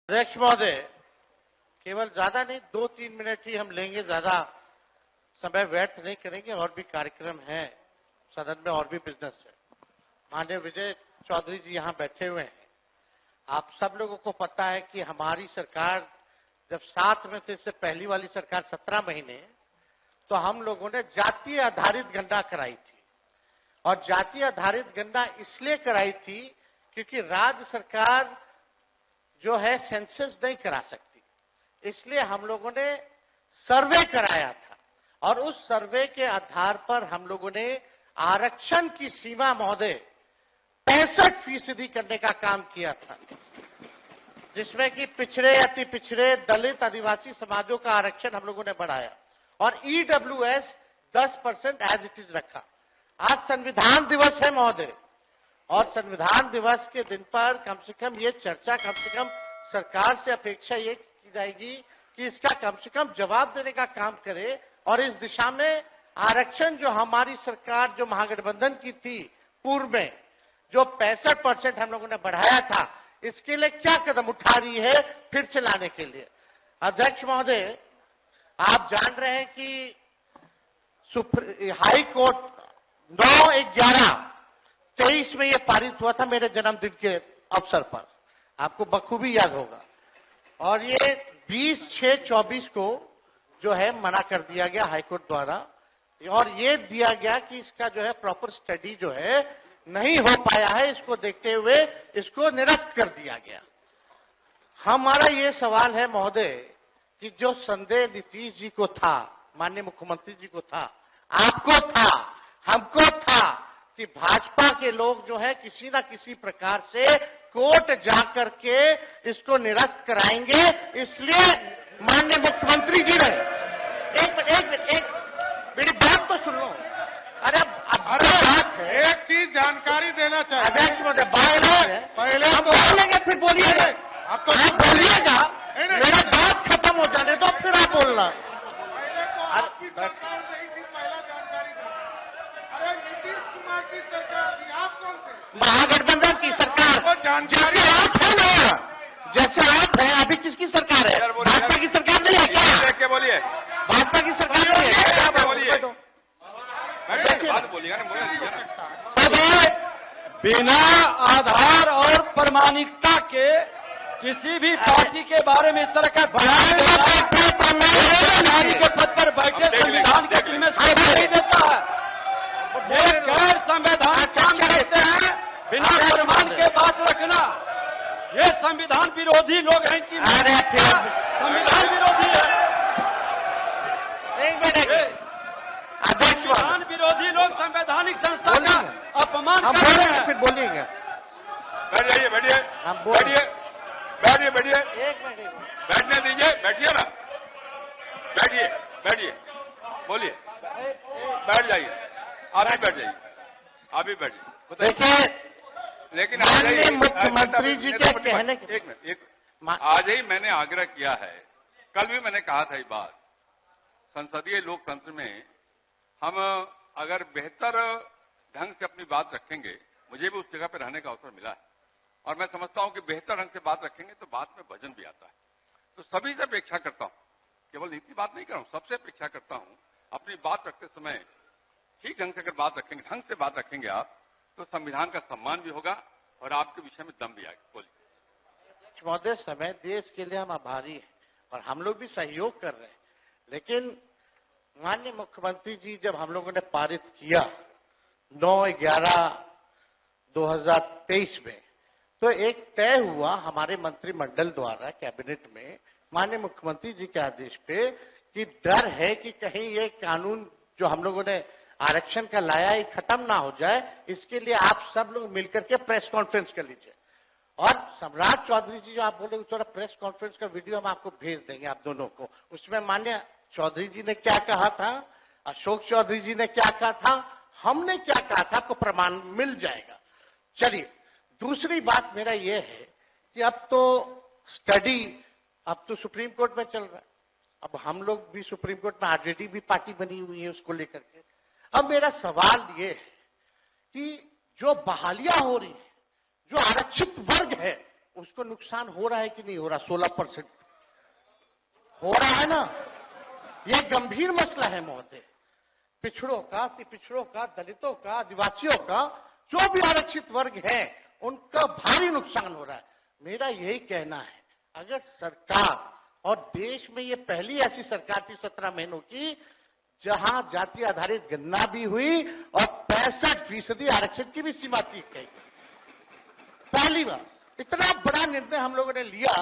अध्यक्ष महोदय, केवल ज्यादा नहीं 2-3 मिनट ही हम लेंगे, ज्यादा समय व्यर्थ नहीं करेंगे। और भी कार्यक्रम है सदन में, और भी बिजनेस है। माननीय विजय चौधरी जी यहाँ बैठे हुए हैं। आप सब लोगों को पता है कि हमारी सरकार जब 7 में थे, इससे पहली वाली सरकार 17 महीने, तो हम लोगों ने जातीय आधारित गणना कराई थी। और जातीय आधारित गणना इसलिए कराई थी क्योंकि राज्य सरकार जो है सेंसस नहीं करा सकती, इसलिए हम लोगों ने सर्वे कराया था। और उस सर्वे के आधार पर हम लोगों ने आरक्षण की सीमा महोदय 65% करने का काम किया था, जिसमें कि पिछड़े, अति पिछड़े, दलित, आदिवासी समाजों का आरक्षण हम लोगों ने बढ़ाया। और ईडब्ल्यूएस 10% एज इट इज रखा। आज संविधान दिवस है महोदय, और संविधान दिवस के दिन पर कम से कम ये चर्चा, कम से कम सरकार से अपेक्षा ये की जाएगी कि इसका कम से कम जवाब देने का काम करे। और इस दिशा में आरक्षण जो हमारी सरकार, जो महागठबंधन की थी पूर्व में, जो 65% हम लोगों ने बढ़ाया था, इसके लिए क्या कदम उठा रही है फिर से लाने के लिए। अध्यक्ष महोदय, आप जान रहे हैं कि हाई कोर्ट 9/11/23 में यह पारित हुआ था, मेरे जन्मदिन के अवसर पर, आपको बखूबी याद होगा। और ये 20/6/24 को जो है मना कर दिया गया हाईकोर्ट द्वारा, और ये दिया गया कि इसका जो है प्रॉपर स्टडी जो है नहीं हो पाया है, इसको देखते हुए इसको निरस्त कर दिया गया। हमारा ये सवाल है महोदय कि जो संदेह नीतीश जी को था, माननीय मुख्यमंत्री जी को था, आपको था, हमको था कि भाजपा के लोग जो है किसी ना किसी प्रकार से कोर्ट जाकर के इसको निरस्त कराएंगे। इसलिए माननीय मुख्यमंत्री जी ने मेरी बात तो सुन लो। अरे बात है, एक चीज जानकारी देना चाहिए अध्यक्ष महोदय, पहले हम तो बोलेंगे, फिर बोलिएगा। आप तो बोलिएगा, मेरा बात खत्म हो जाने दो, फिर आप बोलना। पहले तो आपकी सरकार नहीं थी, पहला जानकारी दो। अरे नीतीश कुमार की सरकार थी, आप कौन थे? महागठबंधन की सरकार, वो जानकारी जैसे आप है ना, जैसे आप है। अभी किसकी सरकार है? भाजपा की सरकार नहीं है क्या? क्या बोलिए? भाजपा की सरकार नहीं है क्या? बोलिए। बिना आधार और प्रमाणिकता के किसी भी पार्टी के बारे में इस तरह का बयान के पद पर बैठे संविधान के दिल में शोभा नहीं देता है। ये गैर संवैधानिक काम करते हैं, बिना प्रमाण के बात रखना। ये संविधान विरोधी लोग हैं कि संविधान विरोधी है। संविधान विरोधी लोग संवैधानिक संस्था का अपमान कर रहे हैं। फिर बोलिएगा। बैठ जाइए, बैठिए, बैठिए, बैठिए, बैठिए, बैठने दीजिए, बैठिए ना, बैठिए, बैठिए, बोलिए, बैठ जाइए, आप भी बैठ जाइए, आप भी बैठिए। देखिए, लेकिन आज ही मुख्यमंत्री जी के कहने के एक मिनट, आज ही मैंने आग्रह किया है, कल भी मैंने कहा था ये बात, संसदीय लोकतंत्र में हम अगर बेहतर ढंग से अपनी बात रखेंगे, मुझे भी उस जगह पर रहने का अवसर मिला है, और मैं समझता हूं कि बेहतर ढंग से बात रखेंगे तो बात में वजन भी आता है। तो सभी से अपेक्षा करता हूं, केवल नीति बात नहीं कर रहा हूं, सबसे अपेक्षा करता हूं अपनी बात रखते समय ठीक ढंग से अगर बात रखेंगे, ढंग से बात रखेंगे आप, तो संविधान का सम्मान भी होगा और आपके विषय में दम भी आएगा। बोलिए। महोदय, समय देश के लिए हम आभारी हैं और हम लोग भी सहयोग कर रहे हैं, लेकिन माननीय मुख्यमंत्री जी जब हम लोगों ने पारित किया 9/11/2023 में, तो एक तय हुआ हमारे मंत्रिमंडल द्वारा कैबिनेट में, माननीय मुख्यमंत्री जी के आदेश पे, कि डर है कि कहीं ये कानून जो हम लोगों ने आरक्षण का लाया है खत्म ना हो जाए। इसके लिए आप सब लोग मिलकर के प्रेस कॉन्फ्रेंस कर लीजिए। और सम्राट चौधरी जी जो आप बोले, उस प्रेस कॉन्फ्रेंस का वीडियो हम आपको भेज देंगे, आप दोनों को। उसमें माननीय चौधरी जी ने क्या कहा था, अशोक चौधरी जी ने क्या कहा था, हमने क्या कहा था, आपको प्रमाण मिल जाएगा। चलिए, दूसरी बात मेरा यह है कि अब तो स्टडी, अब तो सुप्रीम कोर्ट में चल रहा है, अब हम लोग भी सुप्रीम कोर्ट में, आरजेडी भी पार्टी बनी हुई है उसको लेकर के। अब मेरा सवाल ये है कि जो बहालियां हो रही है, जो आरक्षित वर्ग है, उसको नुकसान हो रहा है कि नहीं हो रहा? 16% हो रहा है ना। यह गंभीर मसला है महोदय। पिछड़ों का, अति पिछड़ों का, दलितों का, आदिवासियों का, जो भी आरक्षित वर्ग है, उनका भारी नुकसान हो रहा है। मेरा यही कहना है, अगर सरकार, और देश में ये पहली ऐसी सरकार थी 17 महीनों की जहां जाति आधारित गणना भी हुई और 65% आरक्षण की भी सीमा तय की। पहली बार इतना बड़ा निर्णय हम लोगों ने लिया,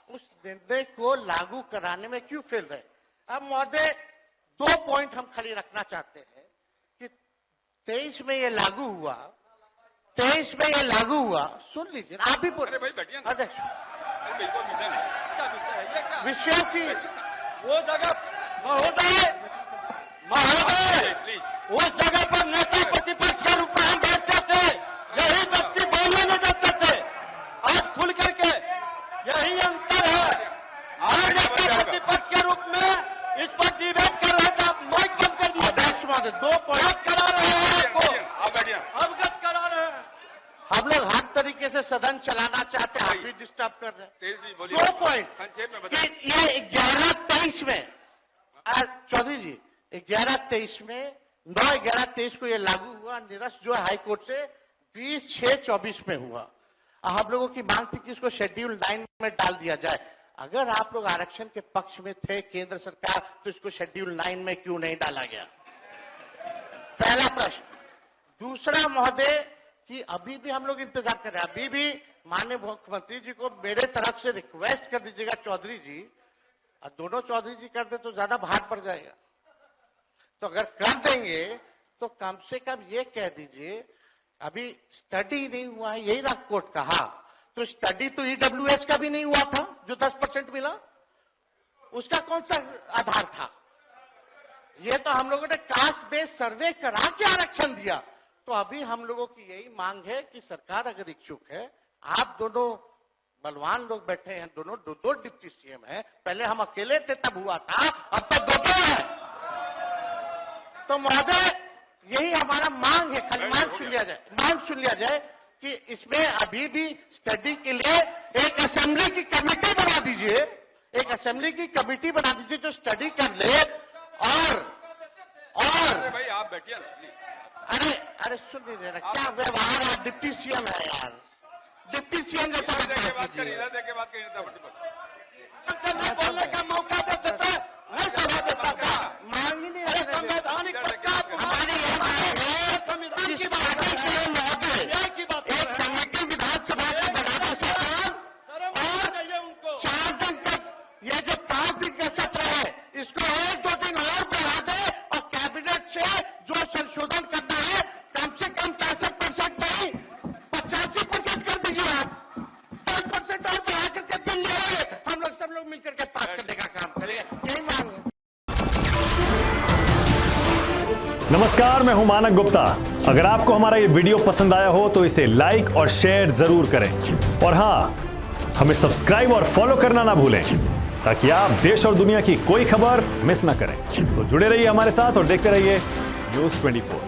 उस निर्णय को लागू कराने में क्यों फेल रहे? अब महोदय 2 पॉइंट हम खाली रखना चाहते हैं कि 23 में ये लागू हुआ, 23 में ये लागू हुआ। सुन लीजिए, आप भी बोल। अध्यक्ष, विषय की वो जगह महोदय उस जगह पर नेता प्रतिपक्ष के रूप में हम बैठते थे, यही व्यक्ति बोलने नहीं देते थे। आज खुल करके यही अंतर है। आज नेता प्रतिपक्ष के रूप में इस पर डिबेट कर रहे थे, आप माइक बंद कर दिया। अध्यक्ष महोदय 2 पॉइंट करा रहे हैं, आपको अवगत करा रहे हैं। हम लोग हर तरीके से सदन चलाना चाहते हैं, आप भी डिस्टर्ब कर रहे हैं। 2 पॉइंट कि ये 11-23 में, चौधरी जी 11-23 में 9/11-23 को ये लागू हुआ। निरस्त जो हाई कोर्ट से 20/6/24 में हुआ। हम लोगों की मांग थी कि इसको शेड्यूल 9 में डाल दिया जाए। अगर आप लोग आरक्षण के पक्ष में थे केंद्र सरकार, तो इसको शेड्यूल 9 में क्यों नहीं डाला गया? पहला प्रश्न। दूसरा महोदय कि अभी भी हम लोग इंतजार कर रहे हैं। अभी भी माननीय मुख्यमंत्री जी को मेरे तरफ से रिक्वेस्ट कर दीजिएगा चौधरी जी, और दोनों चौधरी जी कर दे तो ज्यादा भार पड़ जाएगा। तो अगर कर देंगे तो कम से कम ये कह दीजिए, अभी स्टडी नहीं हुआ है, यही ना कोर्ट कहा, तो स्टडी तो ईडब्ल्यूएस का भी नहीं हुआ था जो 10% मिला, उसका कौन सा आधार था? ये तो हम लोगों ने कास्ट बेस्ड सर्वे करा के आरक्षण दिया। तो अभी हम लोगों की यही मांग है कि सरकार अगर इच्छुक है, आप दोनों बलवान लोग बैठे हैं, दोनों दो डिप्टी सीएम हैं, पहले हम अकेले थे तब हुआ था, अब तो 2 है। तो महोदय यही हमारा मांग है, खाली मांग सुन लिया जाए कि इसमें अभी भी स्टडी के लिए एक असेंबली की कमेटी बना दीजिए, एक असेंबली की कमेटी बना दीजिए जो स्टडी कर ले। और भाई आप बैठिए। अरे सुन लीजिए ना, क्या व्यवहार है? डिप्टी सीएम है यार, डिप्टी सीएम जैसा बोलने का मौका देते थे, नहीं सभा देता था। मांग ही नहीं। संवैधानिक पद का हमारी ये मांग है, संविधान की बात एक कमेटी विधानसभा की बना दे सरकार, चाहिए उनको। 4 दिन तक ये जो 5 दिन का सत्र है, इसको 1-2 दिन और बढ़ा दे, और कैबिनेट से जो संशोधन करना है कम से कम 65% नहीं 85% कर दीजिए। आप 10% और बढ़ा करके बिल ले आए, हम लोग सब लोग मिलकर के पास करने का काम करेंगे, यही मांग है। नमस्कार, मैं हूं मानक गुप्ता। अगर आपको हमारा ये वीडियो पसंद आया हो तो इसे लाइक और शेयर जरूर करें, और हां, हमें सब्सक्राइब और फॉलो करना ना भूलें ताकि आप देश और दुनिया की कोई खबर मिस ना करें। तो जुड़े रहिए हमारे साथ और देखते रहिए न्यूज़ 24।